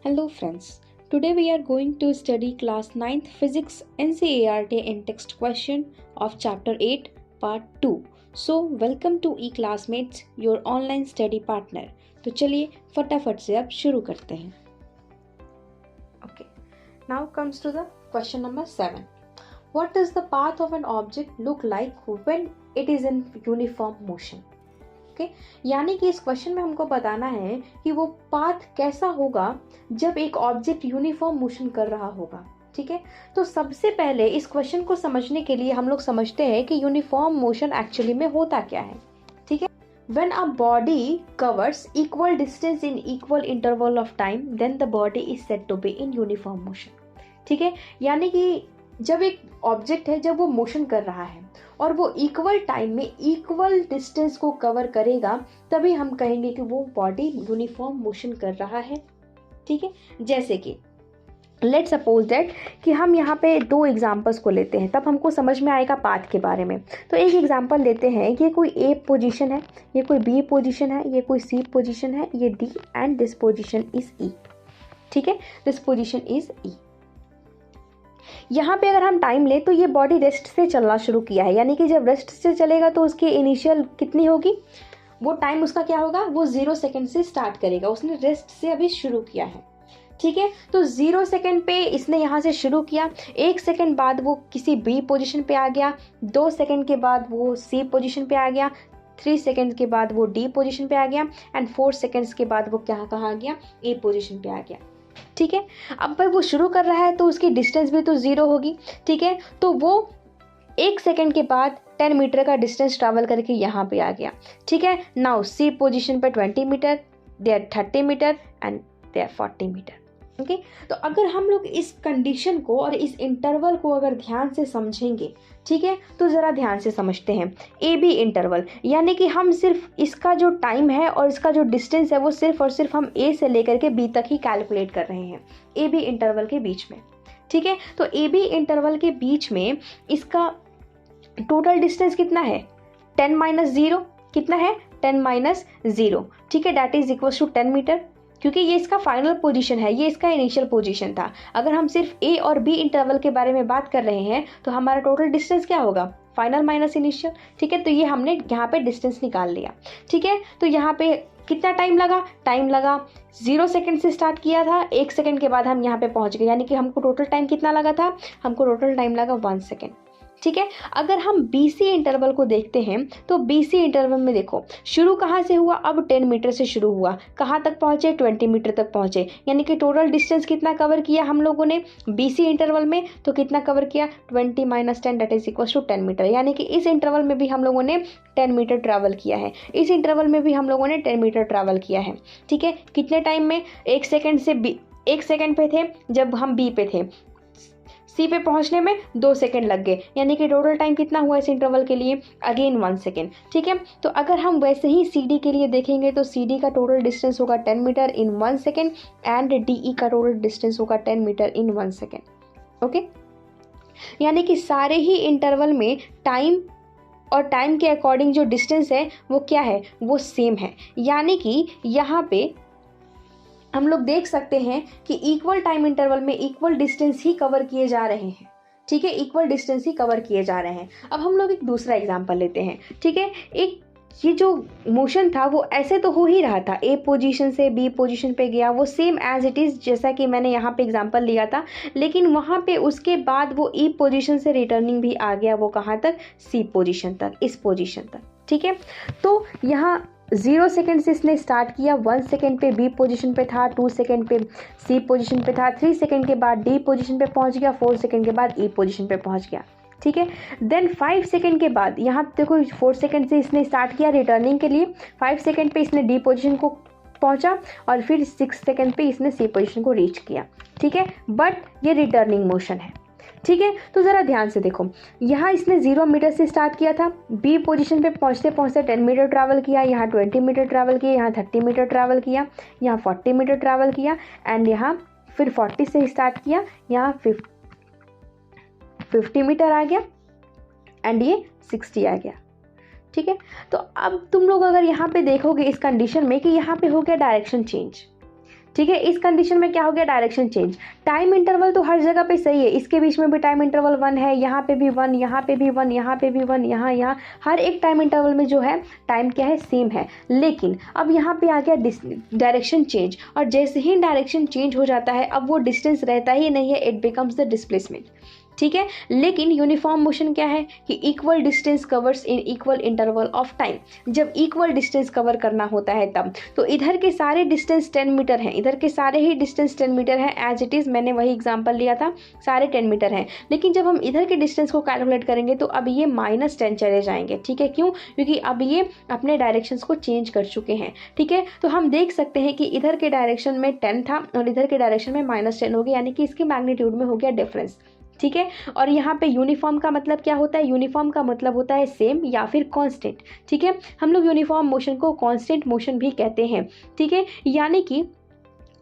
Hello friends, today we are going to study class 9th Physics NCERT in text question of chapter 8 part 2. So welcome to eClassmates, your online study partner. तो चलिए फटाफट से अब शुरू करते हैं. Okay, now comes to the question number 7. What does the path of an object look like when it is in uniform motion? यानी कि इस क्वेश्चन में हमको बताना है कि वो पाथ कैसा होगा जब एक ऑब्जेक्ट यूनिफॉर्म मोशन कर रहा होगा. ठीक है, तो सबसे पहले इस क्वेश्चन को समझने के लिए हम लोग समझते हैं कि यूनिफॉर्म मोशन एक्चुअली में होता क्या है. ठीक है, when a body covers equal distance in equal interval of time then the body is said to be in uniform motion. ठीक है, यानी कि जब एक ऑब्जेक्ट है, जब वो मोशन कर रहा है और वो इक्वल टाइम में इक्वल डिस्टेंस को कवर करेगा, तभी हम कहेंगे कि वो बॉडी यूनिफॉर्म मोशन कर रहा है. ठीक है, जैसे कि लेट्स सपोज दैट कि हम यहाँ पे दो एग्जांपल्स को लेते हैं, तब हमको समझ में आएगा पाथ के बारे में. तो एक एग्जांपल लेते हैं कि ये कोई ए पोजीशन है, ये कोई बी पोजीशन है, ये कोई सी पोजीशन है, ये D and this position is E. ठीक है, दिस पोजीशन इज ई. यहाँ पे अगर हम टाइम लें तो ये बॉडी रेस्ट से चलना शुरू किया है, यानी कि जब रेस्ट से चलेगा तो उसकी इनिशियल कितनी होगी, वो टाइम उसका क्या होगा, वो 0 सेकेंड से स्टार्ट करेगा. उसने रेस्ट से अभी शुरू किया है. ठीक है, तो 0 सेकेंड पे इसने यहाँ से शुरू किया, 1 सेकेंड बाद वो किसी बी पोजीशन पे आ गया, 2 सेकेंड के बाद वो सी पोजीशन पे आ गया, 3 सेकेंड के बाद वो डी पोजीशन पे आ गया एंड 4 सेकेंड्स के बाद वो कहाँ आ गया, ए पोजीशन पे आ गया. ठीक है, अब भाई वो शुरू कर रहा है तो उसकी डिस्टेंस भी तो 0 होगी. ठीक है, तो वो 1 सेकेंड के बाद 10 मीटर का डिस्टेंस ट्रैवल करके यहाँ पे आ गया. ठीक है, नाउ सी पोजीशन पे 20 metre, they are 30 metre and they are 40 metre. Okay, तो अगर हम लोग इस कंडीशन को और इस इंटरवल को अगर ध्यान से समझेंगे, ठीक है, तो ज़रा ध्यान से समझते हैं. ए बी इंटरवल, यानी कि हम सिर्फ इसका जो टाइम है और इसका जो डिस्टेंस है वो सिर्फ और सिर्फ हम ए से लेकर के बी तक ही कैलकुलेट कर रहे हैं, ए बी इंटरवल के बीच में. ठीक है, तो ए बी इंटरवल के बीच में इसका टोटल डिस्टेंस कितना है, 10 - 0. कितना है, 10 - 0. ठीक है, that is equal to 10 metre, क्योंकि ये इसका फाइनल पोजीशन है, ये इसका इनिशियल पोजीशन था. अगर हम सिर्फ ए और बी इंटरवल के बारे में बात कर रहे हैं तो हमारा टोटल डिस्टेंस क्या होगा, फाइनल माइनस इनिशियल. ठीक है, तो ये हमने यहाँ पे डिस्टेंस निकाल लिया. ठीक है, तो यहाँ पे कितना टाइम लगा 0 सेकेंड से स्टार्ट किया था, 1 सेकेंड के बाद हम यहाँ पे पहुँच गए, यानी कि हमको टोटल टाइम कितना लगा था, हमको टोटल टाइम लगा 1 सेकेंड. ठीक है, अगर हम BC इंटरवल को देखते हैं तो BC इंटरवल में देखो शुरू कहाँ से हुआ, अब 10 मीटर से शुरू हुआ, कहाँ तक पहुँचे, 20 मीटर तक पहुँचे, यानी कि टोटल डिस्टेंस कितना कवर किया हम लोगों ने BC इंटरवल में, तो कितना कवर किया, 20 - 10 that is equal to 10 metre. यानी कि इस इंटरवल में भी हम लोगों ने 10 मीटर ट्रैवल किया है, इस इंटरवल में भी हम लोगों ने 10 मीटर ट्रैवल किया है. ठीक है, कितने टाइम में, 1 सेकेंड से 1 सेकेंड पे थे जब हम बी पे थे, सी पे पहुंचने में 2 सेकेंड लग गए, यानी कि टोटल टाइम कितना हुआ इस इंटरवल के लिए, अगेन 1 सेकेंड. ठीक है, तो अगर हम वैसे ही CD के लिए देखेंगे तो CD का टोटल डिस्टेंस होगा 10 metre in 1 second and DE का टोटल डिस्टेंस होगा 10 मीटर इन 1 सेकेंड. ओके, यानी कि सारे ही इंटरवल में टाइम और टाइम के अकॉर्डिंग जो डिस्टेंस है वो क्या है, वो सेम है. यानी कि यहाँ पे हम लोग देख सकते हैं कि इक्वल टाइम इंटरवल में इक्वल डिस्टेंस ही कवर किए जा रहे हैं. ठीक है, इक्वल डिस्टेंस ही कवर किए जा रहे हैं. अब हम लोग एक दूसरा एग्जांपल लेते हैं. ठीक है, एक ये जो मोशन था वो ऐसे तो हो ही रहा था, ए पोजीशन से बी पोजीशन पे गया, वो सेम एज इट इज़ जैसा कि मैंने यहाँ पे एग्जांपल लिया था, लेकिन वहाँ पे उसके बाद वो ई पोजीशन से रिटर्निंग भी आ गया, वो कहाँ तक, सी पोजीशन तक, इस पोजीशन तक. ठीक है, तो यहाँ 0 सेकेंड से इसने स्टार्ट किया, 1 सेकेंड पे बी पोजीशन पे था, 2 सेकेंड पे सी पोजीशन पे था, 3 सेकेंड के बाद डी पोजीशन पे पहुंच गया, 4 सेकेंड के बाद ई पोजीशन पे पहुंच गया. ठीक है, देन 5 सेकेंड के बाद यहाँ देखो 4 सेकेंड से इसने स्टार्ट किया रिटर्निंग के लिए, 5 सेकेंड पे इसने डी पोजीशन को पहुंचा और फिर 6 सेकेंड पे इसने सी पोजीशन को रीच किया. ठीक है, बट ये रिटर्निंग मोशन है. ठीक है, तो ज़रा ध्यान से देखो, यहाँ इसने 0 मीटर से स्टार्ट किया था, बी पोजीशन पे पहुँचते पहुँचते 10 मीटर ट्रैवल किया, यहाँ 20 मीटर ट्रैवल किया, यहाँ 30 मीटर ट्रैवल किया, यहाँ 40 मीटर ट्रैवल किया एंड यहाँ फिर 40 से स्टार्ट किया, यहाँ 50 मीटर आ गया एंड ये 60 आ गया. ठीक है, तो अब तुम लोग अगर यहाँ पे देखोगे इस कंडीशन में कि यहाँ पे हो गया डायरेक्शन चेंज. ठीक है। इस कंडीशन में क्या हो गया, डायरेक्शन चेंज। टाइम इंटरवल तो हर जगह पे सही है, इसके बीच में भी टाइम इंटरवल 1 है, यहाँ पे भी 1, यहाँ पे भी 1, यहाँ पे भी 1, यहाँ हर एक टाइम इंटरवल में जो है टाइम क्या है, सेम है। लेकिन अब यहाँ पे आ गया डायरेक्शन चेंज, और जैसे ही डायरेक्शन चेंज हो जाता है अब वो डिस्टेंस रहता ही नहीं है, इट बिकम्स द डिस्प्लेसमेंट। ठीक है। लेकिन यूनिफॉर्म मोशन क्या है कि equal distance covers in equal interval of time. जब इक्वल डिस्टेंस कवर करना होता है तब तो इधर के सारे डिस्टेंस 10 मीटर हैं, इधर के सारे ही डिस्टेंस 10 मीटर हैं, एज इट इज़ मैंने वही एग्जांपल लिया था, सारे 10 मीटर हैं। लेकिन जब हम इधर के डिस्टेंस को कैलकुलेट करेंगे तो अब ये -10 चले जाएंगे। ठीक है, क्यों? क्योंकि अब ये अपने डायरेक्शंस को चेंज कर चुके हैं। ठीक है, तो हम देख सकते हैं कि इधर के डायरेक्शन में 10 था और इधर के डायरेक्शन में -10 हो गया, यानी कि इसके मैग्नीट्यूड में हो गया डिफरेंस। ठीक है, और यहाँ पे यूनिफॉर्म का मतलब क्या होता है, यूनिफॉर्म का मतलब होता है सेम या फिर कांस्टेंट। ठीक है, हम लोग यूनिफॉर्म मोशन को कांस्टेंट मोशन भी कहते हैं। ठीक है, यानी कि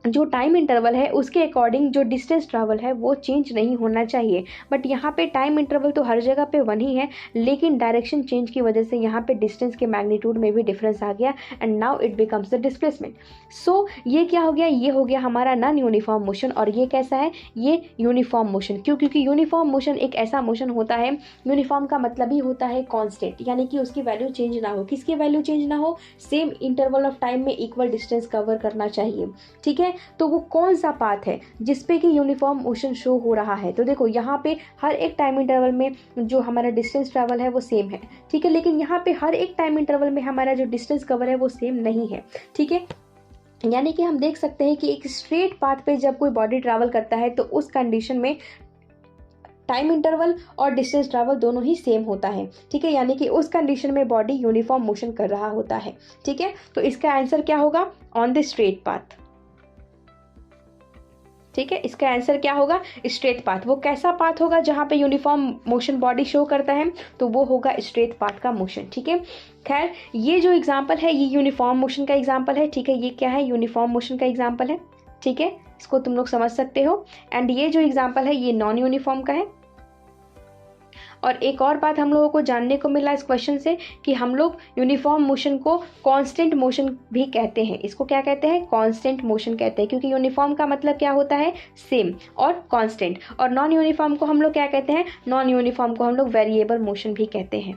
जो टाइम इंटरवल है उसके अकॉर्डिंग जो डिस्टेंस ट्रैवल है वो चेंज नहीं होना चाहिए। बट यहाँ पे टाइम इंटरवल तो हर जगह पे 1 ही है, लेकिन डायरेक्शन चेंज की वजह से यहाँ पे डिस्टेंस के मैग्नीट्यूड में भी डिफरेंस आ गया and now it becomes the displacement. So ये क्या हो गया, ये हो गया हमारा नॉन यूनिफॉर्म मोशन, और ये कैसा है, ये यूनिफॉर्म मोशन। क्यों? क्योंकि यूनिफॉर्म मोशन एक ऐसा मोशन होता है, यूनिफॉर्म का मतलब ही होता है कॉन्स्टेंट, यानी कि उसकी वैल्यू चेंज ना हो। किसकी वैल्यू चेंज ना हो? सेम इंटरवल ऑफ टाइम में इक्वल डिस्टेंस कवर करना चाहिए। ठीक है, तो वो कौन सा पाथ है जिसपे कि यूनिफॉर्म मोशन शो हो रहा है? तो देखो यहाँ पे हर एक टाइम इंटरवल में जो हमारा डिस्टेंस ट्रैवल है वो सेम है। ठीक है, लेकिन यहाँ पे हर एक टाइम इंटरवल में हमारा जो डिस्टेंस कवर है वो सेम नहीं है। ठीक है, यानी कि हम देख सकते हैं कि एक स्ट्रेट पाथ पे जब कोई बॉडी ट्रैवल करता है तो उस कंडीशन में टाइम इंटरवल और डिस्टेंस ट्रैवल दोनों ही सेम होता है। ठीक है, यानी कि उस कंडीशन में बॉडी यूनिफॉर्म मोशन कर रहा होता है। ठीक है, तो इसका आंसर क्या होगा? On the straight path. ठीक है, इसका आंसर क्या होगा? Straight path. वो कैसा पाथ होगा जहाँ पे यूनिफॉर्म मोशन बॉडी शो करता है? तो वो होगा स्ट्रेट पाथ का मोशन। ठीक है, खैर ये जो एग्जांपल है ये यूनिफॉर्म मोशन का एग्जांपल है। ठीक है, ये क्या है? यूनिफॉर्म मोशन का एग्जांपल है। ठीक है, इसको तुम लोग समझ सकते हो। एंड ये जो एग्जांपल है ये नॉन यूनिफॉर्म का है। और एक और बात हम लोगों को जानने को मिला इस क्वेश्चन से कि हम लोग यूनिफॉर्म मोशन को कांस्टेंट मोशन भी कहते हैं। इसको क्या कहते हैं? कांस्टेंट मोशन कहते हैं, क्योंकि यूनिफॉर्म का मतलब क्या होता है? सेम और कांस्टेंट। और नॉन यूनिफॉर्म को हम लोग क्या कहते हैं? नॉन यूनिफॉर्म को हम लोग वेरिएबल मोशन भी कहते हैं।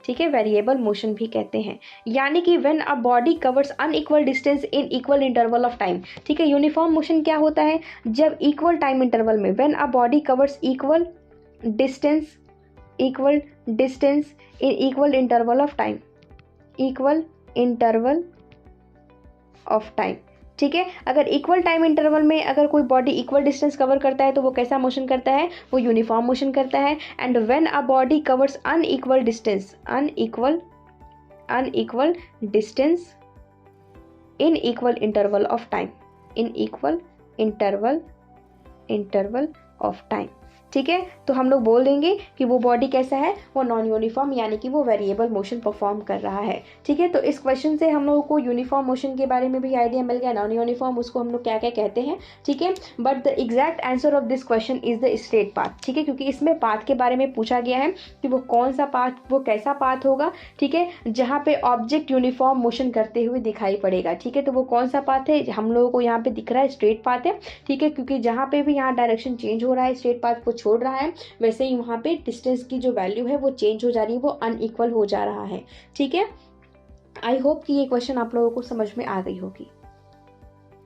ठीक है, वेरिएबल मोशन भी कहते हैं, यानी कि when a body covers unequal distance in equal interval of time. ठीक है, यूनिफॉर्म मोशन क्या होता है? जब इक्वल टाइम इंटरवल में when a body covers equal distance in equal interval of time, equal interval of time। ठीक है, अगर इक्वल टाइम इंटरवल में अगर कोई बॉडी इक्वल डिस्टेंस कवर करता है तो वो कैसा मोशन करता है? वो यूनिफॉर्म मोशन करता है। And when a body covers unequal distance in equal interval of time, in equal interval of time. ठीक है, तो हम लोग बोल देंगे कि वो बॉडी कैसा है? वो नॉन यूनिफॉर्म, यानी कि वो वेरिएबल मोशन परफॉर्म कर रहा है। ठीक है, तो इस क्वेश्चन से हम लोगों को यूनिफॉर्म मोशन के बारे में भी आइडिया मिल गया, नॉन यूनिफॉर्म उसको हम लोग क्या क्या कहते हैं। ठीक है, but the exact answer of this question is the straight path. ठीक है, क्योंकि इसमें पाथ के बारे में पूछा गया है कि वो कौन सा पाथ, वो कैसा पाथ होगा। ठीक है, जहाँ पे ऑब्जेक्ट यूनिफॉर्म मोशन करते हुए दिखाई पड़ेगा। ठीक है, तो वो कौन सा पाथ है? हम लोगों को यहाँ पे दिख रहा है स्ट्रेट पाथ है। ठीक है, क्योंकि जहाँ पे भी यहाँ डायरेक्शन चेंज हो रहा है, स्ट्रेट पाथ को छोड़ रहा है, वैसे ही वहाँ पे डिस्टेंस की जो वैल्यू है वो चेंज हो जा रही है, वो अनइक्वल हो जा रहा है। ठीक है, आई होप कि ये क्वेश्चन आप लोगों को समझ में आ गई होगी।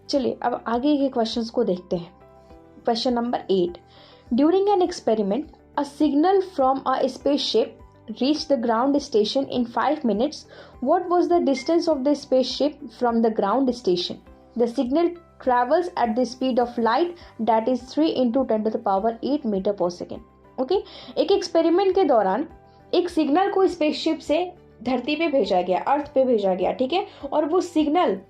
चलिए अब आगे के क्वेश्चंस को देखते हैं। Question number 8, during an experiment a signal from a spaceship reached the ground station in 5 minutes. What was the distance of the spaceship from the ground station? The signal travels at the speed of light, that is 3 × 10⁸ meter per second. Okay, एक experiment के दौरान एक signal को spaceship से धरती पे भेजा गया, अर्थ पे भेजा गया। ठीक है, और वो सिग्नल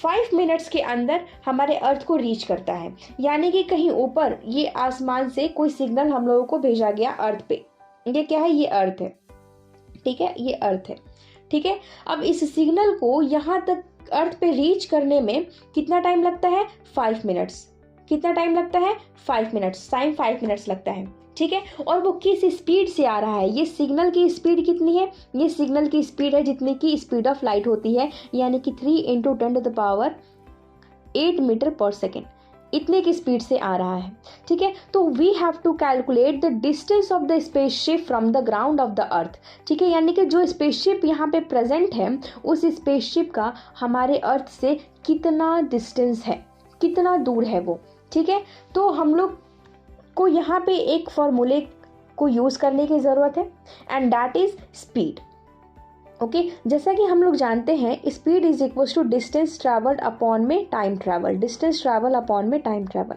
5 मिनट्स के अंदर हमारे अर्थ को रीच करता है, यानी कि कहीं ऊपर ये आसमान से कोई सिग्नल हम लोगों को भेजा गया अर्थ पे। ये क्या है? ये अर्थ है। ठीक है, ये अर्थ है। ठीक है, अब इस सिग्नल को यहाँ तक अर्थ पे रीच करने में कितना टाइम लगता है? 5 मिनट्स। कितना टाइम लगता है? 5 मिनट्स। टाइम 5 मिनट्स लगता है। ठीक है, और वो किस स्पीड से आ रहा है? ये सिग्नल की स्पीड कितनी है? ये सिग्नल की स्पीड है जितनी की स्पीड ऑफ लाइट होती है, यानी कि 3 × 8 मीटर पर सेकेंड, इतने की स्पीड से आ रहा है। ठीक है, तो we have to calculate the distance of the spaceship from the ground of the earth. ठीक है, यानी कि जो स्पेसशिप यहाँ पे प्रेजेंट है उस स्पेसशिप का हमारे अर्थ से कितना डिस्टेंस है, कितना दूर है वो। ठीक है, तो हम लोग को यहाँ पे एक फॉर्मूले को यूज़ करने की ज़रूरत है and that is speed. Okay, जैसा कि हम लोग जानते हैं speed is equal to distance travelled upon में time travel, distance travel upon में टाइम ट्रैवल।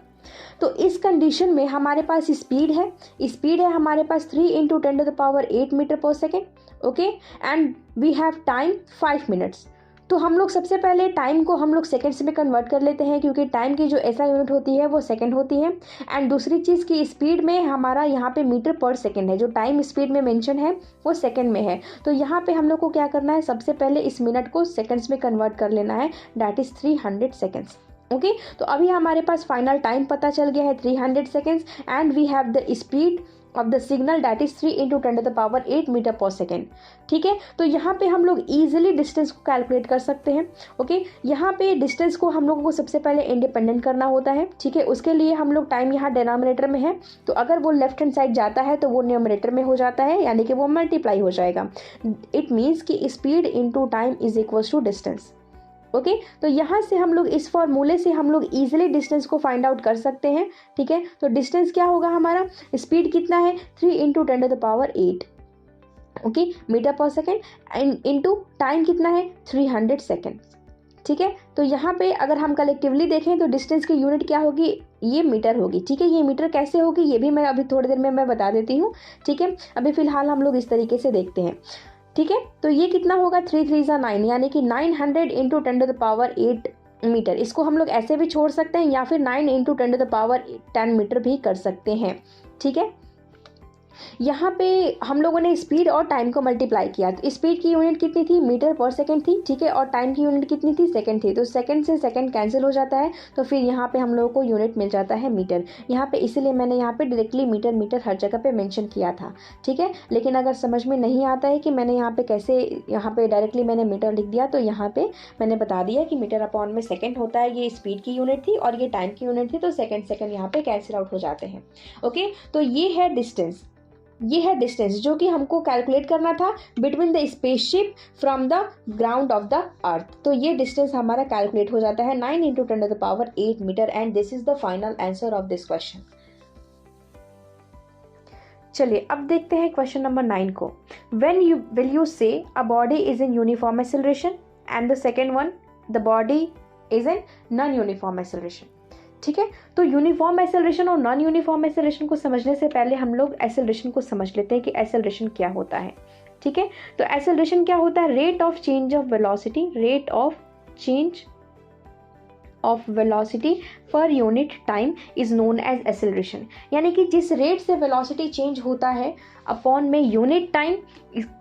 तो इस कंडीशन में हमारे पास स्पीड है हमारे पास 3 × 10⁸ मीटर पर second. Okay, and we have time 5 minutes. तो हम लोग सबसे पहले टाइम को हम लोग सेकेंड्स में कन्वर्ट कर लेते हैं, क्योंकि टाइम की जो ऐसा यूनिट होती है वो सेकंड होती है। एंड दूसरी चीज़ की स्पीड में हमारा यहाँ पे मीटर पर सेकंड है, जो टाइम स्पीड में मेंशन है वो सेकंड में है। तो यहाँ पे हम लोग को क्या करना है, सबसे पहले इस मिनट को सेकंड्स में कन्वर्ट कर लेना है, दैट इज़ 300 सेकेंड्स। ओके, तो अभी हमारे पास फाइनल टाइम पता चल गया है 300 seconds and we have the speed of the signal that is 3 × 10⁸ metre पर सेकेंड। ठीक है, तो यहाँ पे हम लोग इजीली डिस्टेंस को कैलकुलेट कर सकते हैं। ओके, यहाँ पे डिस्टेंस को हम लोगों को सबसे पहले इंडिपेंडेंट करना होता है। ठीक है, उसके लिए हम लोग टाइम यहाँ डिनोमिनेटर में है, तो अगर वो लेफ्ट हैंड साइड जाता है तो वो न्यूमरेटर में हो जाता है, यानी कि वो मल्टीप्लाई हो जाएगा। इट मीन्स कि speed into time is equal to distance. Okay, तो यहाँ से हम लोग इस फॉर्मूले से हम लोग इजीली डिस्टेंस को फाइंड आउट कर सकते हैं। ठीक है, तो डिस्टेंस क्या होगा हमारा, स्पीड कितना है 3 × 10⁸ ओके मीटर पर सेकेंड इंटू टाइम कितना है 300 सेकेंड। ठीक है, तो यहाँ पे अगर हम कलेक्टिवली देखें तो डिस्टेंस की यूनिट क्या होगी, ये मीटर होगी। ठीक है, ये मीटर कैसे होगी ये भी मैं अभी थोड़ी देर में मैं बता देती हूँ। ठीक है, अभी फिलहाल हम लोग इस तरीके से देखते हैं। ठीक है, तो ये कितना होगा 3 3 9, यानी कि 900 × 10⁸ मीटर। इसको हम लोग ऐसे भी छोड़ सकते हैं या फिर 9 × 10⁻10 मीटर भी कर सकते हैं। ठीक है, यहाँ पे हम लोगों ने स्पीड और टाइम को मल्टीप्लाई किया, तो स्पीड की यूनिट कितनी थी, मीटर पर सेकंड थी। ठीक है, और टाइम की यूनिट कितनी थी, सेकंड थी। तो सेकंड से सेकंड कैंसिल हो जाता है, तो फिर यहाँ पे हम लोगों को यूनिट मिल जाता है मीटर। यहाँ पे इसीलिए मैंने यहाँ पे डायरेक्टली मीटर हर जगह पे मेंशन किया था। ठीक है, लेकिन अगर समझ में नहीं आता है कि मैंने यहाँ पे कैसे यहाँ पे डायरेक्टली मैंने मीटर लिख दिया, तो यहाँ पे मैंने बता दिया कि मीटर अपॉन में सेकेंड होता है, ये स्पीड की यूनिट थी और ये टाइम की यूनिट थी, तो सेकेंड यहाँ पे कैंसिल आउट हो जाते हैं। ओके, तो ये है डिस्टेंस जो कि हमको कैलकुलेट करना था between the spaceship from the ground of the अर्थ। तो ये डिस्टेंस हमारा कैलकुलेट हो जाता है 9 × 10⁸ metre and this is the final answer of this question. चलिए अब देखते हैं क्वेश्चन नंबर 9 को। व्हेन यू विल यू से a body is in uniform acceleration and the second one the body is in non uniform acceleration. ठीक है, तो uniform acceleration और नॉन यूनिफॉर्म एक्सेलरेशन को समझने से पहले हम लोग एक्सेलरेशन को समझ लेते हैं कि एक्सेलरेशन क्या होता है। ठीक है, तो एक्सेलरेशन क्या होता है, rate of change of velocity, rate of change of velocity per unit time is known as acceleration. यानी कि जिस रेट से वेलोसिटी चेंज होता है अपॉन में यूनिट टाइम,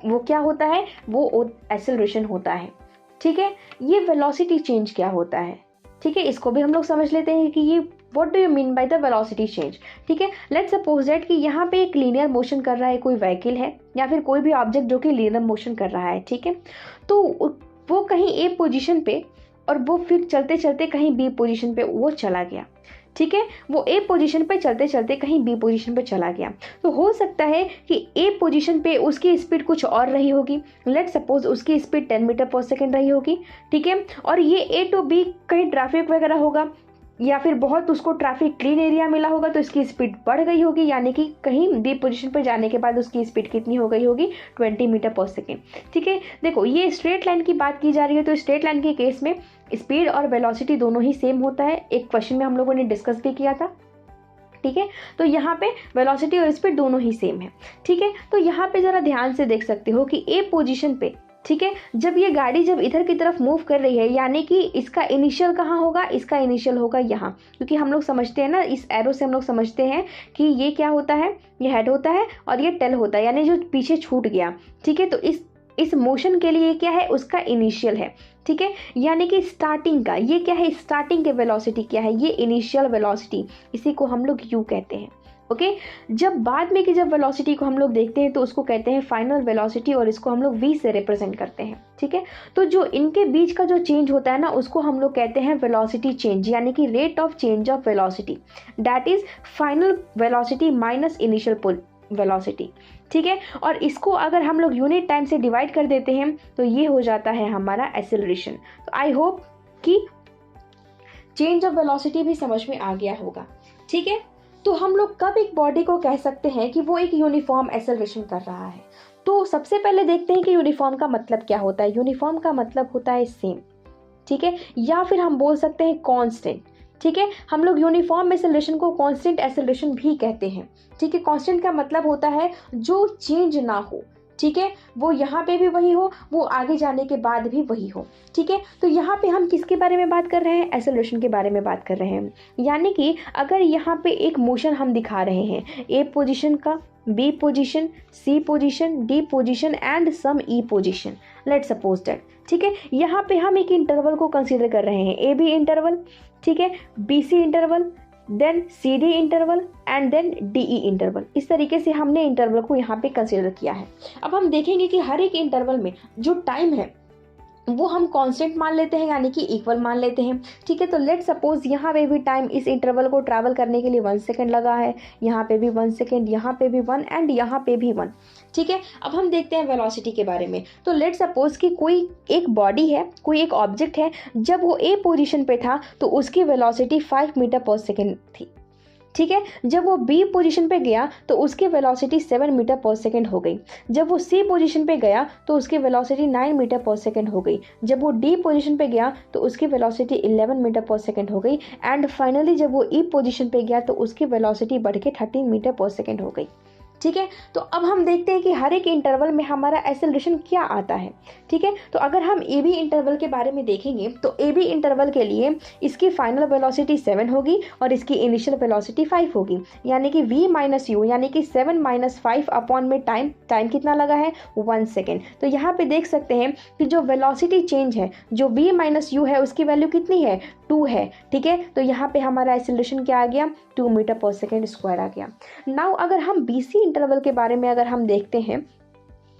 वो क्या होता है, वो एक्सेलरेशन होता है। ठीक है, ये वेलोसिटी चेंज क्या होता है, ठीक है, इसको भी हम लोग समझ लेते हैं कि ये what do you mean by the velocity change. ठीक है, लेट्स सपोज दैट कि यहाँ पे एक लीनियर मोशन कर रहा है, कोई व्हीकल है या फिर कोई भी ऑब्जेक्ट जो कि लीनियर मोशन कर रहा है। ठीक है, तो वो कहीं ए पोजीशन पे और वो फिर चलते चलते कहीं बी पोजीशन पे वो चला गया। ठीक है, वो ए पोजीशन पे चलते चलते कहीं बी पोजीशन पे चला गया। तो हो सकता है कि ए पोजीशन पे उसकी स्पीड कुछ और रही होगी, लेट सपोज उसकी स्पीड 10 मीटर पर सेकेंड रही होगी। ठीक है, और ये ए टू बी कहीं ट्रैफिक वगैरह होगा या फिर बहुत उसको ट्रैफिक क्लीन एरिया मिला होगा तो इसकी स्पीड बढ़ गई होगी, यानी कि कहीं बी पोजीशन पर जाने के बाद उसकी स्पीड कितनी हो गई होगी, 20 मीटर पर सेकेंड। ठीक है, देखो ये स्ट्रेट लाइन की बात की जा रही है, तो स्ट्रेट लाइन के केस में स्पीड और वेलोसिटी दोनों ही सेम होता है। एक क्वेश्चन में हम लोगों ने डिस्कस भी किया था। ठीक है, तो यहाँ पे वेलोसिटी और स्पीड दोनों ही सेम है। ठीक है, तो यहाँ पे जरा ध्यान से देख सकते हो कि ए पोजीशन पे, ठीक है, जब ये गाड़ी जब इधर की तरफ मूव कर रही है, यानी कि इसका इनिशियल कहाँ होगा, इसका इनिशियल होगा यहाँ, क्योंकि हम लोग समझते हैं ना, इस एरो से हम लोग समझते हैं कि ये क्या होता है, ये हेड होता है और ये टेल होता है, यानी जो पीछे छूट गया। ठीक है, तो इस मोशन के लिए क्या है, उसका इनिशियल है। ठीक है, यानी कि स्टार्टिंग का ये क्या है, स्टार्टिंग के वेलोसिटी क्या है, ये इनिशियल वेलोसिटी, इसी को हम लोग यू कहते हैं। ओके जब बाद में कि जब वेलोसिटी को हम लोग देखते हैं तो उसको कहते हैं फाइनल वेलोसिटी और इसको हम लोग v से रिप्रेजेंट करते हैं, ठीक है। तो जो इनके बीच का जो चेंज होता है ना उसको हम लोग कहते हैं वेलोसिटी चेंज, यानी कि rate of change of velocity, that is final velocity minus initial velocity, ठीक है। और इसको अगर हम लोग यूनिट टाइम से डिवाइड कर देते हैं तो ये हो जाता है हमारा एक्सेलरेशन। तो आई होप कि चेंज ऑफ वेलोसिटी भी समझ में आ गया होगा, ठीक है। तो हम लोग कब एक बॉडी को कह सकते हैं कि वो एक यूनिफॉर्म एक्सेलरेशन कर रहा है? तो सबसे पहले देखते हैं कि यूनिफॉर्म का मतलब क्या होता है। यूनिफॉर्म का मतलब होता है सेम, ठीक है, या फिर हम बोल सकते हैं कांस्टेंट, ठीक है। हम लोग यूनिफॉर्म एक्सेलरेशन को कांस्टेंट एक्सेलरेशन भी कहते हैं, ठीक है। कांस्टेंट का मतलब होता है जो चेंज ना हो, ठीक है, वो यहाँ पे भी वही हो, वो आगे जाने के बाद भी वही हो, ठीक है। तो यहाँ पे हम किसके बारे में बात कर रहे हैं? एक्सेलरेशन के बारे में बात कर रहे हैं। यानी कि अगर यहाँ पे एक मोशन हम दिखा रहे हैं ए पोजीशन का, B position, C position, D position and some E position, let's suppose that, ठीक है। यहाँ पे हम एक इंटरवल को कंसीडर कर रहे हैं, ए बी इंटरवल, ठीक है, B C interval, then C D interval and then D E interval. इस तरीके से हमने इंटरवल को यहाँ पे कंसीडर किया है। अब हम देखेंगे कि हर एक इंटरवल में जो टाइम है वो हम कांस्टेंट मान लेते हैं, यानी कि इक्वल मान लेते हैं, ठीक है। तो लेट सपोज यहाँ पे भी टाइम इस इंटरवल को ट्रैवल करने के लिए 1 सेकेंड लगा है, यहाँ पे भी 1 सेकेंड, यहाँ पे भी 1 एंड यहाँ पे भी 1, ठीक है। अब हम देखते हैं वेलोसिटी के बारे में। तो लेट सपोज कि कोई एक बॉडी है, कोई एक ऑब्जेक्ट है, जब वो ए पोजीशन पे था तो उसकी वेलोसिटी 5 मीटर पर सेकेंड थी, ठीक है। जब वो बी पोजीशन पे गया तो उसकी वेलोसिटी 7 मीटर पर सेकेंड हो गई। जब वो सी पोजीशन पे गया तो उसकी वेलोसिटी 9 मीटर पर सेकेंड हो गई। जब वो डी पोजीशन पे गया तो उसकी वेलोसिटी 11 मीटर पर सेकेंड हो गई एंड फाइनली जब वो ई पोजीशन पे गया तो उसकी वेलोसिटी बढ़ के 13 मीटर पर सेकेंड हो गई, ठीक है। तो अब हम देखते हैं कि हर एक इंटरवल में हमारा एक्सेलरेशन क्या आता है, ठीक है। तो अगर हम ए बी इंटरवल के बारे में देखेंगे तो ए बी इंटरवल के लिए इसकी फाइनल वेलोसिटी 7 होगी और इसकी इनिशियल वेलोसिटी 5 होगी, यानी कि v माइनस यू, यानी कि 7 माइनस 5 अपॉन में टाइम कितना लगा है? 1 सेकेंड। तो यहाँ पे देख सकते हैं कि जो वेलोसिटी चेंज है, जो v माइनस यू है, उसकी वैल्यू कितनी है? 2 है, ठीक है। तो यहाँ पे हमारा एक्सेलरेशन क्या आ गया? 2 मीटर पर सेकेंड स्क्वायर आ गया। नाउ अगर हम बी सी इंटरवल के बारे में अगर हम देखते हैं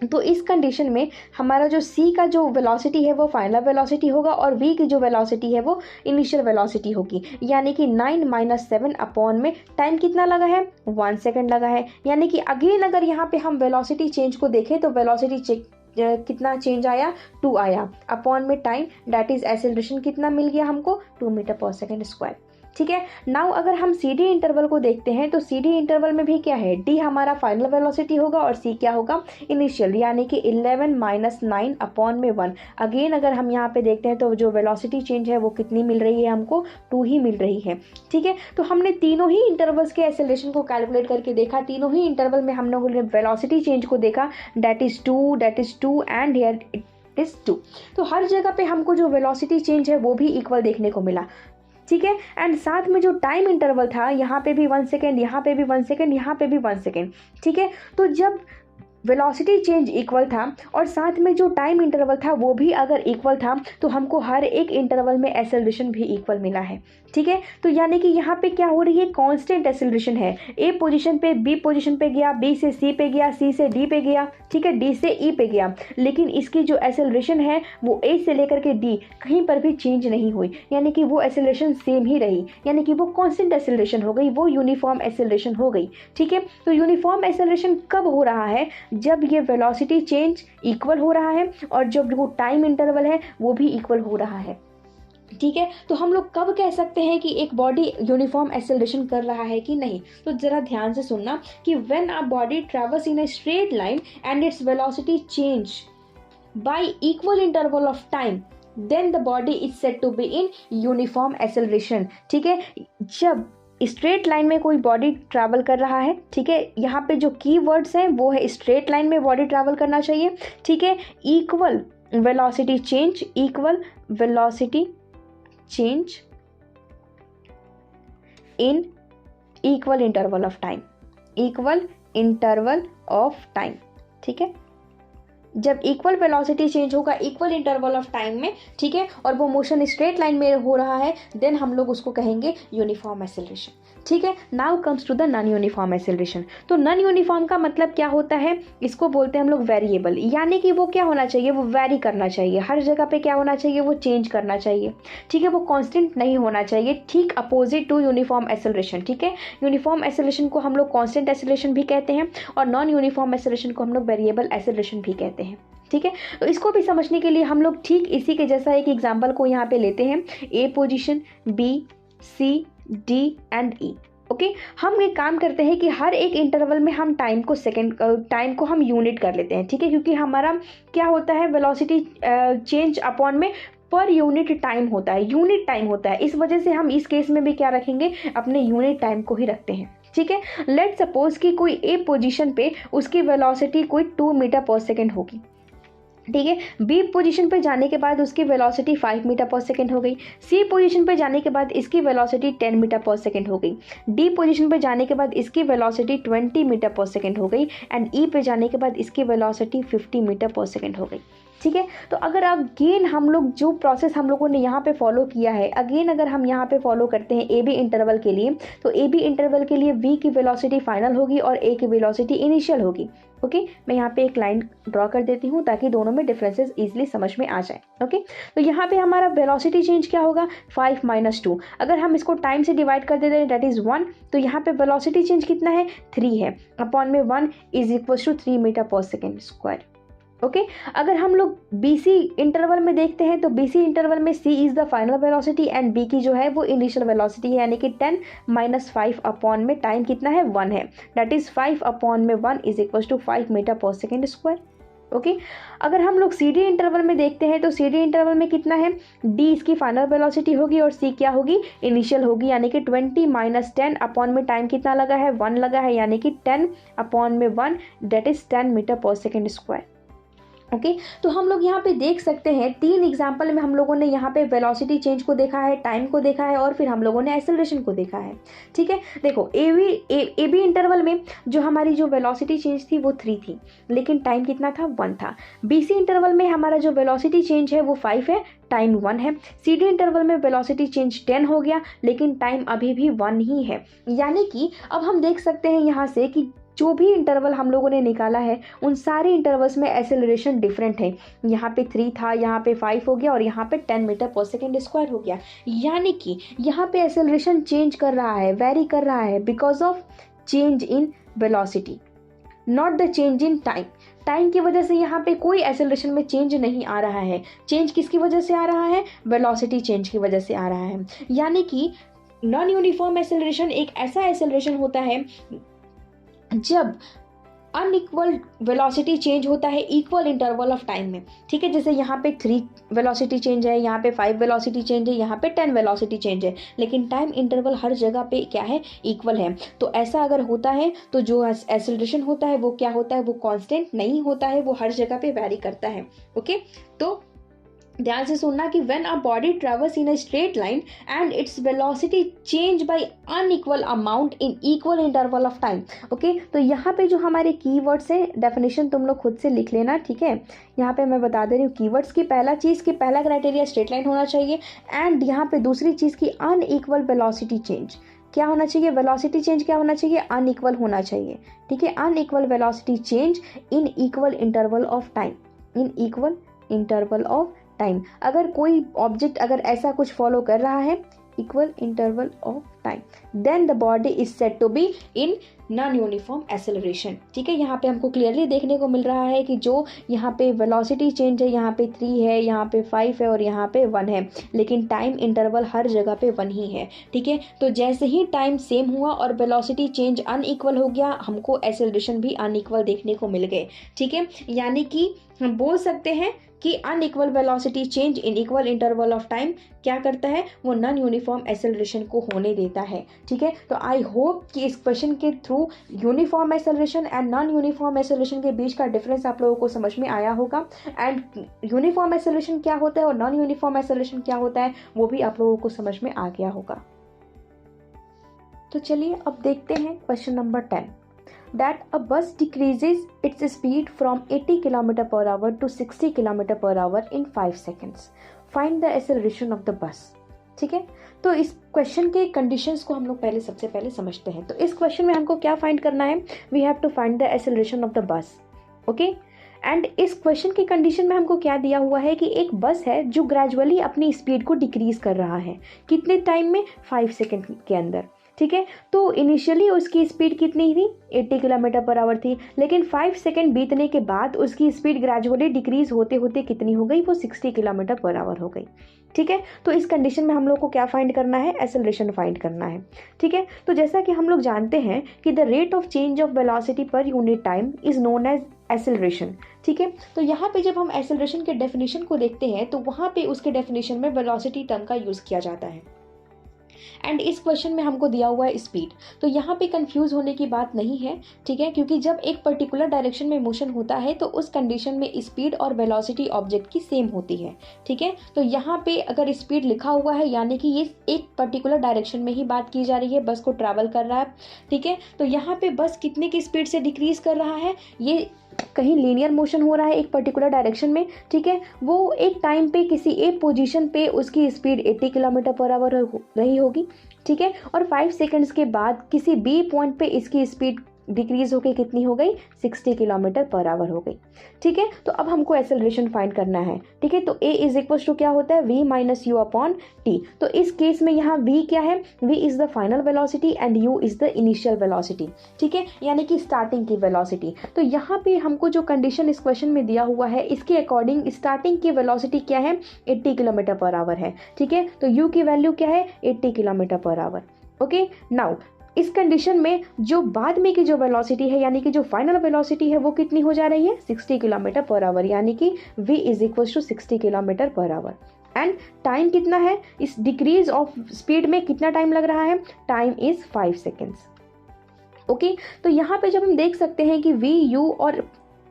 तो इस कंडीशन में हमारा जो c का जो वेलोसिटी है वो फाइनल वेलोसिटी होगा और v की जो वेलोसिटी है वो इनिशियल वेलोसिटी होगी, यानी कि 9 माइनस 7 अपॉन में टाइम कितना लगा है? 1 सेकेंड लगा है। यानी कि अगेन अगर यहाँ पे हम वेलोसिटी चेंज को देखें तो वेलोसिटी कितना चेंज आया? 2 आया अपॉन में टाइम, दैट इज एक्सेलरेशन कितना मिल गया हमको? 2 मीटर पर सेकेंड स्क्वायर, ठीक है। नाउ अगर हम सी डी इंटरवल को देखते हैं तो सी डी इंटरवल में भी क्या है? डी हमारा फाइनल वेलोसिटी होगा और सी क्या होगा? इनिशियल, यानी कि 11 माइनस 9 अपॉन में 1। अगेन अगर हम यहाँ पे देखते हैं तो जो वेलोसिटी चेंज है वो कितनी मिल रही है हमको? 2 ही मिल रही है, ठीक है। तो हमने तीनों ही इंटरवल्स के एक्सेलरेशन को कैलकुलेट करके देखा, तीनों ही इंटरवल में हम लोगों ने वेलोसिटी चेंज को देखा, that is 2 and here it is 2। तो हर जगह पे हमको जो वेलोसिटी चेंज है वो भी इक्वल देखने को मिला, ठीक है। एंड साथ में जो टाइम इंटरवल था, यहाँ पे भी 1 सेकेंड, यहाँ पे भी 1 सेकेंड, यहाँ पे भी 1 सेकेंड, ठीक है। तो जब वेलोसिटी चेंज इक्वल था और साथ में जो टाइम इंटरवल था वो भी अगर इक्वल था तो हमको हर एक इंटरवल में एक्सेलरेशन भी इक्वल मिला है, ठीक है। तो यानी कि यहाँ पे क्या हो रही है? कांस्टेंट एक्सेलरेशन है। ए पोजीशन पे बी पोजीशन पे गया, बी से सी पे गया, सी से डी पे गया, ठीक है, डी से ई पे गया, लेकिन इसकी जो एक्सेलरेशन है वो ए से लेकर के डी कहीं पर भी चेंज नहीं हुई, यानी कि वो एक्सेलरेशन सेम ही रही, यानी कि वो कांस्टेंट एक्सेलरेशन हो गई, वो यूनिफॉर्म एक्सेलरेशन हो गई, ठीक है। तो यूनिफॉर्म एक्सेलरेशन कब हो रहा है? जब ये वेलोसिटी चेंज इक्वल हो रहा है और जब वो टाइम इंटरवल है वो भी इक्वल हो रहा है, ठीक है। तो हम लोग कब कह सकते हैं कि एक बॉडी यूनिफॉर्म एक्सेलरेशन कर रहा है कि नहीं? तो जरा ध्यान से सुनना कि when a body travels in a straight line and its velocity change by equal interval of time then the body is said to be in uniform acceleration, ठीक है। जब स्ट्रेट लाइन में कोई बॉडी ट्रैवल कर रहा है, ठीक है, यहाँ पे जो की वर्ड्स हैं वो है स्ट्रेट लाइन में बॉडी ट्रैवल करना चाहिए, ठीक है, equal velocity change, equal velocity change in equal interval of time, equal interval of time, ठीक है। जब इक्वल वेलोसिटी चेंज होगा इक्वल इंटरवल ऑफ टाइम में, ठीक है, और वो मोशन स्ट्रेट लाइन में हो रहा है, देन हम लोग उसको कहेंगे यूनिफॉर्म एक्सेलरेशन, ठीक है। Now comes to the non uniform acceleration. तो नॉन यूनिफॉर्म का मतलब क्या होता है, इसको बोलते हैं हम लोग वेरिएबल, यानी कि वो क्या होना चाहिए, वो वेरी करना चाहिए, हर जगह पे क्या होना चाहिए, वो चेंज करना चाहिए, ठीक है, वो कांस्टेंट नहीं होना चाहिए, ठीक अपोजिट टू यूनिफॉर्म एक्सेलरेशन, ठीक है। यूनिफॉर्म एक्सेलरेशन को हम लोग कांस्टेंट एक्सेलरेशन भी कहते हैं और नॉन यूनिफॉर्म एक्सेलरेशन को हम लोग वेरिएबल एक्सेलरेशन भी कहते हैं, ठीक है। तो इसको भी समझने के लिए हम लोग ठीक इसी के जैसा एक एग्जांपल को यहाँ पे लेते हैं, A position, B, C, D and E. Okay, हम एक काम करते हैं कि हर एक इंटरवल में हम टाइम को हम यूनिट कर लेते हैं, ठीक है, क्योंकि हमारा क्या होता है, वेलोसिटी चेंज अपॉन में पर यूनिट टाइम होता है, यूनिट टाइम होता है, इस वजह से हम इस केस में भी क्या रखेंगे, अपने यूनिट टाइम को ही रखते हैं, ठीक है। लेट सपोज कि कोई ए पोजीशन पे उसकी वेलोसिटी कोई 2 मीटर पर सेकेंड होगी, ठीक है। बी पोजीशन पे जाने के बाद उसकी वेलोसिटी 5 मीटर पर सेकेंड हो गई, सी पोजीशन पे जाने के बाद इसकी वेलोसिटी 10 मीटर पर सेकेंड हो गई, डी पोजीशन पे जाने के बाद इसकी वेलोसिटी 20 मीटर पर सेकेंड हो गई एंड ई पे जाने के बाद इसकी वेलोसिटी 50 मीटर पर सेकेंड हो गई, ठीक है। तो अगर अगेन हम लोग जो प्रोसेस हम लोगों ने यहाँ पे फॉलो किया है, अगेन अगर हम यहाँ पे फॉलो करते हैं ए बी इंटरवल के लिए, तो ए बी इंटरवल के लिए वी की वेलोसिटी फाइनल होगी और ए की वेलोसिटी इनिशियल होगी। ओके, मैं यहाँ पे एक लाइन ड्रॉ कर देती हूँ ताकि दोनों में डिफरेंसेस इजीली समझ में आ जाए। ओके, तो यहाँ पे हमारा वेलोसिटी चेंज क्या होगा, 5 - 2, अगर हम इसको टाइम से डिवाइड कर देते हैं दैट इज 1, तो यहाँ पे वेलोसिटी चेंज कितना है, 3 है, अपॉन में 1 = 3 मीटर पर सेकेंड स्क्वायर। ओके, अगर हम लोग बीसी इंटरवल में देखते हैं तो बीसी इंटरवल में C is the final velocity and B की जो है वो इनिशियल वेलोसिटी है, यानी कि 10 - 5 अपॉन में टाइम कितना है, 1 है, दैट इज 5 अपॉन में 1 = 5 मीटर पर सेकेंड स्क्वायर। ओके, अगर हम लोग सी डी इंटरवल में देखते हैं तो सी डी इंटरवल में कितना है, डी इसकी फाइनल वेलोसिटी होगी और सी क्या होगी, इनिशियल होगी, यानी कि 20 - 10 अपॉन में टाइम कितना लगा है, 1 लगा है, यानी कि 10 अपॉन में 1 दैट इज 10 मीटर पर सेकेंड स्क्वायर। ओके, तो हम लोग यहाँ पे देख सकते हैं 3 एग्जाम्पल में हम लोगों ने यहाँ पे वेलोसिटी चेंज को देखा है, टाइम को देखा है और फिर हम लोगों ने एक्सेलरेशन को देखा है, ठीक है। देखो ए बी इंटरवल में जो हमारी जो वेलोसिटी चेंज थी वो 3 थी, लेकिन टाइम कितना था, 1 था। बी सी इंटरवल में हमारा जो वेलोसिटी चेंज है वो 5 है, टाइम 1 है। सी डी इंटरवल में वेलोसिटी चेंज 10 हो गया, लेकिन टाइम अभी भी 1 ही है, यानी कि अब हम देख सकते हैं यहाँ से कि जो भी इंटरवल हम लोगों ने निकाला है उन सारे इंटरवल्स में एक्सेलरेशन डिफरेंट है, यहाँ पे 3 था, यहाँ पे 5 हो गया और यहाँ पे 10 मीटर पर सेकेंड स्क्वायर हो गया, यानी कि यहाँ पे एक्सेलरेशन चेंज कर रहा है, वेरी कर रहा है because of change in velocity, not the change in time. Time की वजह से यहाँ पे कोई एक्सेलरेशन में चेंज नहीं आ रहा है, चेंज किसकी वजह से आ रहा है, वेलोसिटी चेंज की वजह से आ रहा है। यानी कि नॉन यूनिफॉर्म एक्सेलरेशन एक ऐसा एक्सेलरेशन होता है जब अनइक्वल वेलोसिटी चेंज होता है इक्वल इंटरवल ऑफ टाइम में, ठीक है। जैसे यहाँ पे 3 वेलोसिटी चेंज है, यहाँ पे 5 वेलोसिटी चेंज है, यहाँ पे 10 वेलोसिटी चेंज है, लेकिन टाइम इंटरवल हर जगह पे क्या है, इक्वल है। तो ऐसा अगर होता है तो जो एक्सेलरेशन होता है वो क्या होता है, वो कांस्टेंट नहीं होता है, वो हर जगह पे वैरी करता है। ओके, तो ध्यान से सुनना कि when a body travels in a straight line and its velocity change by unequal amount in equal interval of time। Okay, तो यहाँ पे जो हमारे कीवर्ड्स है, डेफिनेशन तुम लोग खुद से लिख लेना, ठीक है। यहाँ पे मैं बता दे रही हूँ कीवर्ड्स की, पहला चीज़ की पहला क्राइटेरिया स्ट्रेट लाइन होना चाहिए एंड यहाँ पे दूसरी चीज़ की अनइक्वल वेलोसिटी चेंज क्या होना चाहिए, वेलोसिटी चेंज क्या होना चाहिए, अनइक्वल होना चाहिए, ठीक है। Unequal velocity change in equal interval of time, in equal interval of time. अगर कोई ऑब्जेक्ट अगर ऐसा कुछ फॉलो कर रहा है, equal interval of time, then the body is said to be in non uniform acceleration, ठीक है। यहाँ पे हमको क्लियरली देखने को मिल रहा है कि जो यहाँ पे वेलोसिटी चेंज है, यहाँ पे 3 है, यहाँ पे 5 है और यहाँ पे 1 है, लेकिन टाइम इंटरवल हर जगह पे 1 ही है, ठीक है। तो जैसे ही टाइम सेम हुआ और वेलोसिटी चेंज अनइक्वल हो गया, हमको एक्सेलरेशन भी अनइक्वल देखने को मिल गए, ठीक है। यानी कि हम बोल सकते हैं कि unequal velocity change in equal interval of time क्या करता है, वो नॉन यूनिफॉर्म एक्सेलरेशन को होने देता है, ठीक है। तो आई होप कि इस क्वेश्चन के through uniform acceleration and non uniform acceleration के बीच का डिफरेंस आप लोगों को समझ में आया होगा एंड यूनिफॉर्म एक्सेलरेशन क्या होता है और नॉन यूनिफॉर्म एक्सेलरेशन क्या होता है वो भी आप लोगों को समझ में आ गया होगा। तो चलिए अब देखते हैं question number 10। that a bus decreases its speed from 80 km per hour to 60 km per hour in 5 seconds. Find the acceleration of the bus. ठीक है, तो इस क्वेश्चन के कंडीशंस को हम लोग सबसे पहले समझते हैं. तो इस क्वेश्चन में हमको क्या फाइंड करना है? We have to find the acceleration of the bus. Okay, and इस क्वेश्चन की कंडीशन में हमको क्या दिया हुआ है कि एक बस है जो ग्रेजुअली अपनी स्पीड को डिक्रीज कर रहा है. कितने टाइम में? 5 सेकेंड के अंदर. ठीक है, तो इनिशियली उसकी स्पीड कितनी थी? 80 किलोमीटर पर आवर थी, लेकिन 5 सेकेंड बीतने के बाद उसकी स्पीड ग्रेजुअली डिक्रीज होते होते कितनी हो गई? वो 60 किलोमीटर पर आवर हो गई. ठीक है, तो इस कंडीशन में हम लोग को क्या फाइंड करना है? एक्सेलरेशन फाइंड करना है. ठीक है, तो जैसा कि हम लोग जानते हैं कि the rate of change of velocity per unit time is known as acceleration. ठीक है, तो यहाँ पे जब हम एक्सेलरेशन के डेफिनेशन को देखते हैं तो वहाँ पे उसके डेफिनेशन में वेलोसिटी टर्म का यूज़ किया जाता है. एंड इस क्वेश्चन में हमको दिया हुआ है स्पीड. तो यहाँ पे कंफ्यूज होने की बात नहीं है. ठीक है, क्योंकि जब एक पर्टिकुलर डायरेक्शन में मोशन होता है तो उस कंडीशन में स्पीड और वेलोसिटी ऑब्जेक्ट की सेम होती है. ठीक है, तो यहाँ पे अगर स्पीड लिखा हुआ है यानी कि ये एक पर्टिकुलर डायरेक्शन में ही बात की जा रही है, बस को ट्रैवल कर रहा है. ठीक है, तो यहाँ पे बस कितने की स्पीड से डिक्रीज कर रहा है? ये कहीं लीनियर मोशन हो रहा है एक पर्टिकुलर डायरेक्शन में. ठीक है, वो एक टाइम पे किसी एक पोजीशन पे उसकी स्पीड 80 किलोमीटर पर आवर रही होगी. ठीक है, और 5 सेकंड्स के बाद किसी बी पॉइंट पे इसकी स्पीड डिक्रीज होकर कितनी हो गई? 60 किलोमीटर पर आवर हो गई. ठीक है, तो अब हमको एक्सेलरेशन फाइंड करना है. ठीक है, तो a इज इक्वल टू क्या होता है? v minus u upon T. तो इस केस में यहाँ v क्या है? v is the final velocity and u is the initial velocity. ठीक है, यानी कि स्टार्टिंग की वेलोसिटी. तो यहाँ पे हमको जो कंडीशन इस क्वेश्चन में दिया हुआ है इसके अकॉर्डिंग स्टार्टिंग की वेलोसिटी क्या है? 80 किलोमीटर पर आवर है. ठीक है, तो u की वैल्यू क्या है? 80 kilometre per our. Okay, now इस कंडीशन में जो बाद में की जो वेलोसिटी है यानी कि जो फाइनल वेलोसिटी है वो कितनी हो जा रही है? 60 किलोमीटर पर आवर, यानी कि v is equal to 60 kilometre per hour. And time कितना है? इस डिक्रीज ऑफ स्पीड में कितना टाइम लग रहा है? Time is 5 seconds. ओके, तो यहाँ पे जब हम देख सकते हैं कि v, u और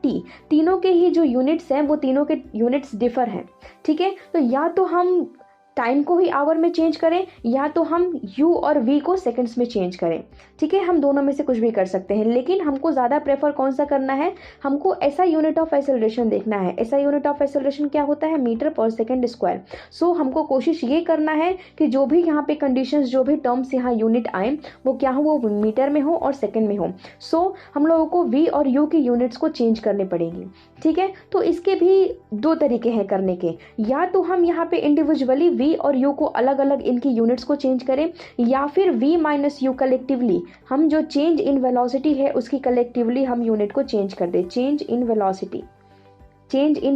t तीनों के ही जो यूनिट्स हैं वो तीनों के यूनिट्स डिफर हैं. ठीक है, तो या तो हम टाइम को ही आवर में चेंज करें या तो हम u और v को सेकंड्स में चेंज करें. ठीक है, हम दोनों में से कुछ भी कर सकते हैं, लेकिन हमको ज़्यादा प्रेफर कौन सा करना है? हमको ऐसा यूनिट ऑफ एक्सेलरेशन देखना है. ऐसा यूनिट ऑफ एक्सेलरेशन क्या होता है? मीटर पर सेकंड स्क्वायर. सो हमको कोशिश ये करना है कि जो भी यहाँ पे कंडीशंस, जो भी टर्म्स यहाँ यूनिट आए वो क्या हो? वो मीटर में हो और सेकेंड में हो. सो हम लोगों को v और u की यूनिट्स को चेंज करनी पड़ेगी. ठीक है, तो इसके भी दो तरीके हैं करने के. या तो हम यहाँ पे इंडिविजुअली v और u को अलग अलग इनकी यूनिट्स को चेंज करें, या फिर v माइनस यू कलेक्टिवली हम जो चेंज इन वेलोसिटी है उसकी कलेक्टिवली हम यूनिट को चेंज कर दें. Change in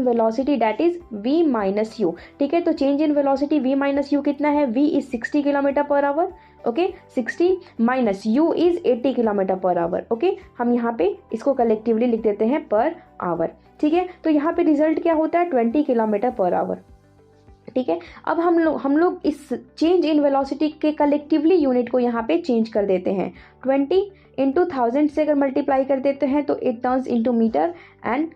velocity that is v minus you. ठीक है, तो change in velocity v minus you कितना है? v is 60 kilometre per our. Okay, 60 minus u is 80 kilometre per our. Okay, हम यहाँ पे इसको कलेक्टिवली लिख देते हैं पर आवर. ठीक है, तो यहाँ पे रिजल्ट क्या होता है? 20 किलोमीटर पर आवर. ठीक है, अब हम लोग इस चेंज इन वेलोसिटी के कलेक्टिवली यूनिट को यहाँ पे चेंज कर देते हैं. 20 इंटू 1000 से अगर मल्टीप्लाई कर देते हैं तो it turns into metre, and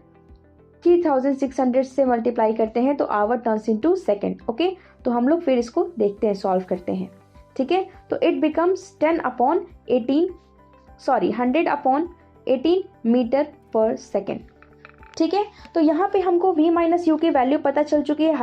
3600 से मल्टीप्लाई करते हैं तो hour turns into second. Okay, तो हम लोग फिर इसको देखते हैं, सॉल्व करते हैं. ठीक है, तो इट बिकम्स 100 अपॉन 18 मीटर पर सेकेंड. ठीक है, तो यहाँ पे हमको v माइनस यू की वैल्यू पता चल चुकी है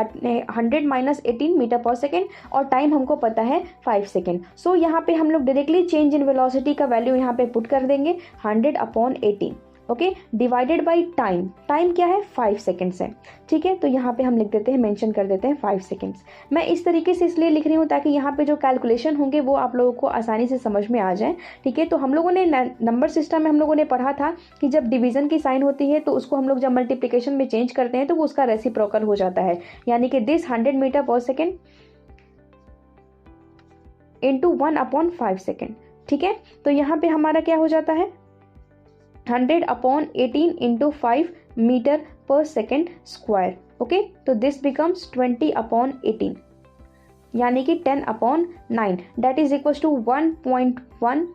100 माइनस 18 मीटर पर सेकेंड, और टाइम हमको पता है 5 सेकेंड. सो यहाँ पे हम लोग डायरेक्टली चेंज इन वेलोसिटी का वैल्यू यहाँ पे पुट कर देंगे 100 upon 18. Okay, divided by time. Time क्या है? 5 सेकेंड्स है. ठीक है, तो यहाँ पे हम लिख देते हैं, मेंशन कर देते हैं 5 सेकेंड्स. मैं इस तरीके से इसलिए लिख रही हूँ ताकि यहाँ पे जो कैलकुलेशन होंगे वो आप लोगों को आसानी से समझ में आ जाए. ठीक है, तो हम लोगों ने नंबर सिस्टम में हम लोगों ने पढ़ा था कि जब डिवीजन की साइन होती है तो उसको हम लोग जब मल्टीप्लिकेशन में चेंज करते हैं तो वो उसका रेसिप्रोकल हो जाता है, यानी कि दिस 100 मीटर पर सेकेंड इंटू 1 अपॉन 5 सेकेंड. ठीक है, तो यहाँ पे हमारा क्या हो जाता है? 100 अपॉन 18 इंटू 5 मीटर पर सेकेंड स्क्वायर. ओके, तो दिस बिकम्स 20 अपॉन 18, यानी कि 10 upon 9 that is equal to 1.1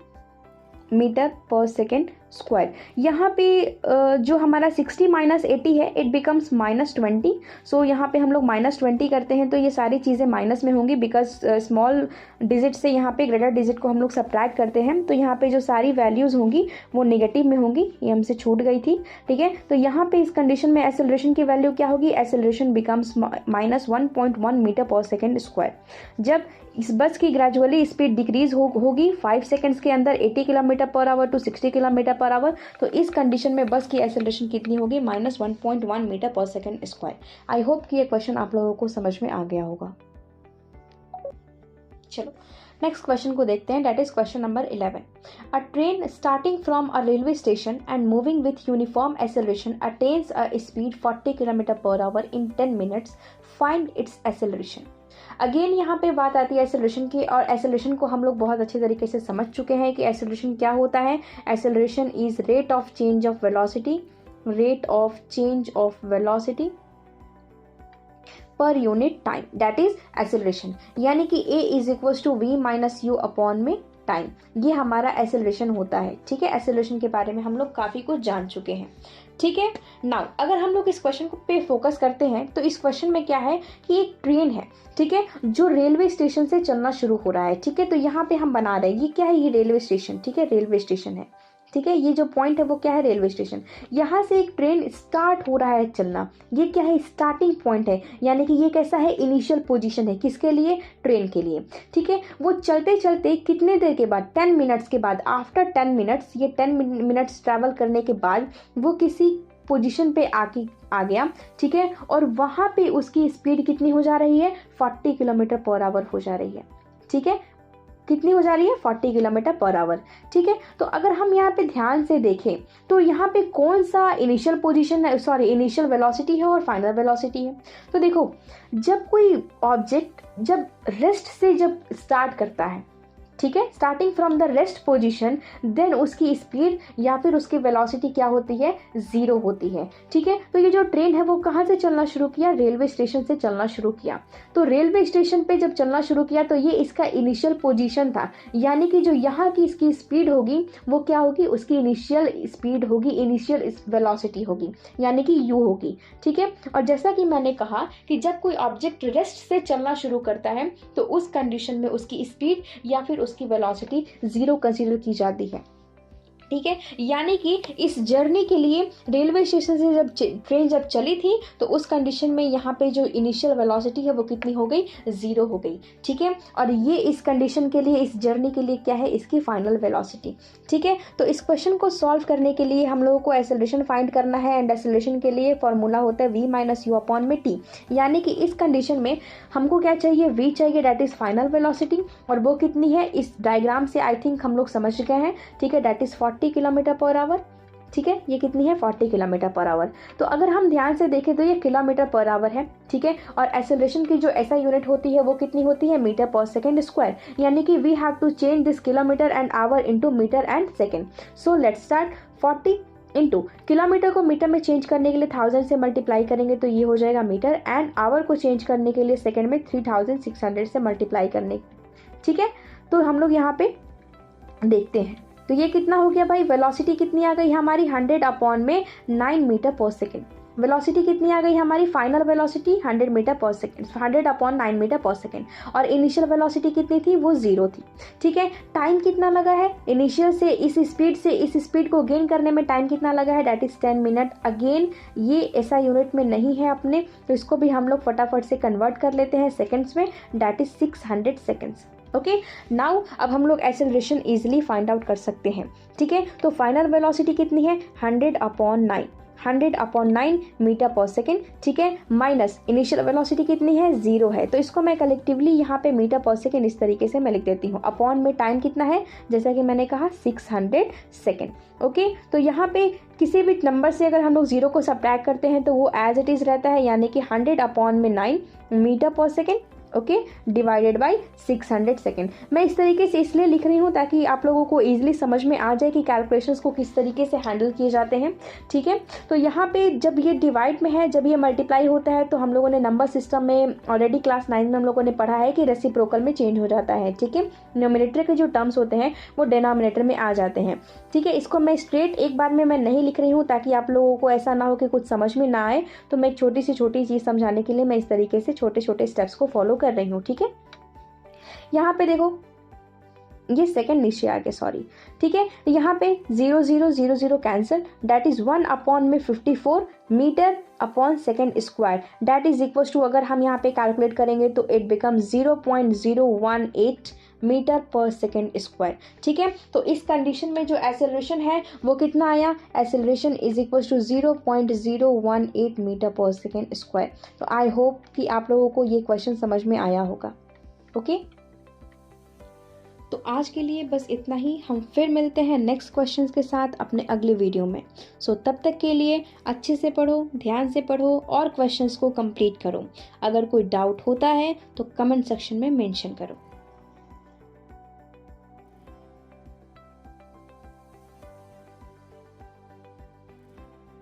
metre पर सेकेंड स्क्वायर। यहाँ पे जो हमारा 60 माइनस 80 है इट बिकम्स -20। सो यहाँ पे हम लोग -20 करते हैं तो ये सारी चीज़ें माइनस में होंगी, बिकॉज स्मॉल डिजिट से यहाँ पे ग्रेटर डिजिट को हम लोग सब्ट्रैक्ट करते हैं, तो यहाँ पे जो सारी वैल्यूज़ होंगी वो नेगेटिव में होंगी। ये हमसे छूट गई थी, ठीक है। तो यहाँ पे इस कंडीशन में एक्सेलरेशन की वैल्यू क्या होगी, एक्सेलरेशन बिकम्स -1.1 मीटर पर सेकेंड स्क्वायर। जब इस बस की ग्रेजुअली स्पीड डिक्रीज होगी 5 सेकंड्स के अंदर 80 kilometre per hour to 60 kilometre per hour, तो इस कंडीशन में बस की एक्सेलरेशन कितनी होगी, -1.1 मीटर पर सेकंड स्क्वायर। आई होप कि ये क्वेश्चन आप लोगों को समझ में आ गया होगा। चलो नेक्स्ट क्वेश्चन को देखते हैं, that is question number 11। A train starting from a railway station and moving with uniform acceleration attains a speed 40 kilometre per our in 10 minutes, find its acceleration. Again यहाँ पे बात आती है एक्सेलरेशन की, और एक्सेलरेशन को हम लोग बहुत अच्छे तरीके से समझ चुके हैं कि एक्सेलरेशन क्या होता है। Acceleration is rate of change of velocity, rate of change of velocity per unit time, that is acceleration. यानी कि a is equal to v minus u upon में टाइम, ये हमारा एक्सेलरेशन होता है, ठीक है। एक्सेलरेशन के बारे में हम लोग काफ़ी कुछ जान चुके हैं, ठीक है। नाउ अगर हम लोग इस क्वेश्चन पे फोकस करते हैं तो इस क्वेश्चन में क्या है कि एक ट्रेन है, ठीक है, जो रेलवे स्टेशन से चलना शुरू हो रहा है, ठीक है। तो यहाँ पे हम बना रहे हैं, ये क्या है, ये रेलवे स्टेशन, ठीक है, रेलवे स्टेशन है, ठीक है। ये जो पॉइंट है वो क्या है, रेलवे स्टेशन। यहाँ से एक ट्रेन स्टार्ट हो रहा है चलना, ये क्या है, स्टार्टिंग पॉइंट है, यानी कि ये कैसा है, इनिशियल पोजीशन है, किसके लिए, ट्रेन के लिए, ठीक है। वो चलते चलते कितने देर के बाद, 10 मिनट्स के बाद, आफ्टर 10 मिनट्स, ये 10 मिनट्स ट्रैवल करने के बाद वो किसी पोजीशन पे आ गया, ठीक है। और वहाँ पे उसकी स्पीड कितनी हो जा रही है, 40 किलोमीटर पर आवर हो जा रही है, ठीक है। कितनी हो जा रही है, 40 किलोमीटर पर आवर, ठीक है। तो अगर हम यहाँ पे ध्यान से देखें तो यहाँ पे कौन सा इनिशियल पोजीशन है, सॉरी इनिशियल वेलोसिटी है और फाइनल वेलोसिटी है। तो देखो, जब कोई ऑब्जेक्ट जब रेस्ट से जब स्टार्ट करता है, ठीक है, starting from the rest position, then उसकी स्पीड या फिर उसकी वेलोसिटी क्या होती है, 0 होती है, ठीक है। तो ये जो ट्रेन है वो कहाँ से चलना शुरू किया, रेलवे स्टेशन से चलना शुरू किया। तो रेलवे स्टेशन पे जब चलना शुरू किया तो ये इसका इनिशियल पोजीशन था, यानी कि जो यहाँ की इसकी स्पीड होगी वो क्या होगी, उसकी इनिशियल स्पीड होगी, इनिशियल वेलोसिटी होगी, यानी कि u होगी, ठीक है। और जैसा कि मैंने कहा कि जब कोई ऑब्जेक्ट रेस्ट से चलना शुरू करता है तो उस कंडीशन में उसकी स्पीड या फिर उसकी वेलोसिटी 0 कंसीडर की जाती है, ठीक है। यानी कि इस जर्नी के लिए रेलवे स्टेशन से जब ट्रेन जब चली थी तो उस कंडीशन में यहाँ पे जो इनिशियल वेलोसिटी है वो कितनी हो गई, 0 हो गई, ठीक है। और ये इस कंडीशन के लिए, इस जर्नी के लिए क्या है, इसकी फाइनल वेलोसिटी, ठीक है। तो इस क्वेश्चन को सॉल्व करने के लिए हम लोगों को एक्सेलरेशन फाइंड करना है, एंड एक्सेलरेशन के लिए फॉर्मूला होता है v माइनस यू अपॉन में t, यानी कि इस कंडीशन में हमको क्या चाहिए, v चाहिए, दैट इज फाइनल वेलोसिटी, और वो कितनी है, इस डायग्राम से आई थिंक हम लोग समझ गए हैं, ठीक है, that is 40 kilometre per our, ठीक है। ये कितनी है, 40 किलोमीटर पर आवर। तो अगर हम ध्यान से देखें तो ये किलोमीटर पर आवर है, ठीक है। और एक्सेलरेशन की जो ऐसा यूनिट होती है वो कितनी होती है, मीटर पर सेकेंड स्क्वायर, यानी कि we have to change this kilometre and hour into metre and second. So let's start, 40 into kilometre को मीटर में चेंज करने के लिए 1000 से मल्टीप्लाई करेंगे तो ये हो जाएगा मीटर, एंड आवर को चेंज करने के लिए सेकेंड में 3600 से मल्टीप्लाई करने, ठीक है। तो हम लोग यहाँ पे देखते हैं तो ये कितना हो गया भाई, वेलोसिटी कितनी आ गई हमारी, 100 अपॉन में 9 मीटर पर सेकेंड। वेलोसिटी कितनी आ गई हमारी, फाइनल वेलोसिटी 100 मीटर पर सेकेंड, 100 अपॉन 9 मीटर पर सेकेंड। और इनिशियल वेलोसिटी कितनी थी, वो 0 थी, ठीक है। टाइम कितना लगा है, इनिशियल से इस स्पीड को गेन करने में टाइम कितना लगा है, दैट इज 10 मिनट। अगेन ये ऐसा यूनिट में नहीं है अपने, तो इसको भी हम लोग फटाफट से कन्वर्ट कर लेते हैं सेकेंड्स में, that is 600 seconds, okay. Now अब हम लोग एक्सेलरेशन इजीली फाइंड आउट कर सकते हैं, ठीक है। तो फाइनल वेलोसिटी कितनी है, 100 अपॉन 9 मीटर पर सेकेंड, ठीक है, माइनस इनिशियल वेलोसिटी कितनी है, 0 है। तो इसको मैं कलेक्टिवली यहाँ पे मीटर पर सेकेंड इस तरीके से मैं लिख देती हूँ, अपॉन में टाइम कितना है, जैसा कि मैंने कहा 600 सेकेंड, ओके। तो यहाँ पे किसी भी नंबर से अगर हम लोग 0 को सब्ट्रैक्ट करते हैं तो वो एज इट इज़ रहता है, यानी कि 100 अपॉन में 9 मीटर पर second, okay, divided by 600 second. मैं इस तरीके से इसलिए लिख रही हूँ ताकि आप लोगों को ईजिली समझ में आ जाए कि कैलकुलेशंस को किस तरीके से हैंडल किए जाते हैं। ठीक है, तो यहाँ पे जब ये डिवाइड में है, जब ये मल्टीप्लाई होता है, तो हम लोगों ने नंबर सिस्टम में ऑलरेडी क्लास 9 में हम लोगों ने पढ़ा है कि रेसिप्रोकल में चेंज हो जाता है। ठीक है, न्यूमरेटर के जो टर्म्स होते हैं वो डिनोमिनेटर में आ जाते हैं। ठीक है, इसको मैं स्ट्रेट एक बार में मैं नहीं लिख रही हूँ ताकि आप लोगों को ऐसा ना हो कि कुछ समझ में ना आए, तो मैं एक छोटी सी चीज़ समझाने के लिए मैं इस तरीके से छोटे छोटे स्टेप्स को फॉलो कर रही हूँ। ठीक है, यहाँ पे देखो ये सेकंड नीचे आ गया, सॉरी। ठीक है, यहाँ पे 0 0 0 0 कैंसिल, दैट इज 1 अपॉन में 54 metre upon second square, that is equal to, अगर हम यहाँ पे कैलकुलेट करेंगे तो इट बिकम 0.018 मीटर पर सेकेंड स्क्वायर। ठीक है, तो इस कंडीशन में जो एक्सेलरेशन है वो कितना आया, acceleration is equal to 0.018 metre पर सेकेंड स्क्वायर। तो आई होप कि आप लोगों को ये क्वेश्चन समझ में आया होगा। ओके, तो आज के लिए बस इतना ही। हम फिर मिलते हैं नेक्स्ट क्वेश्चंस के साथ अपने अगले वीडियो में। सो तब तक के लिए अच्छे से पढ़ो, ध्यान से पढ़ो और क्वेश्चंस को कंप्लीट करो। अगर कोई डाउट होता है तो कमेंट सेक्शन में मेंशन करो।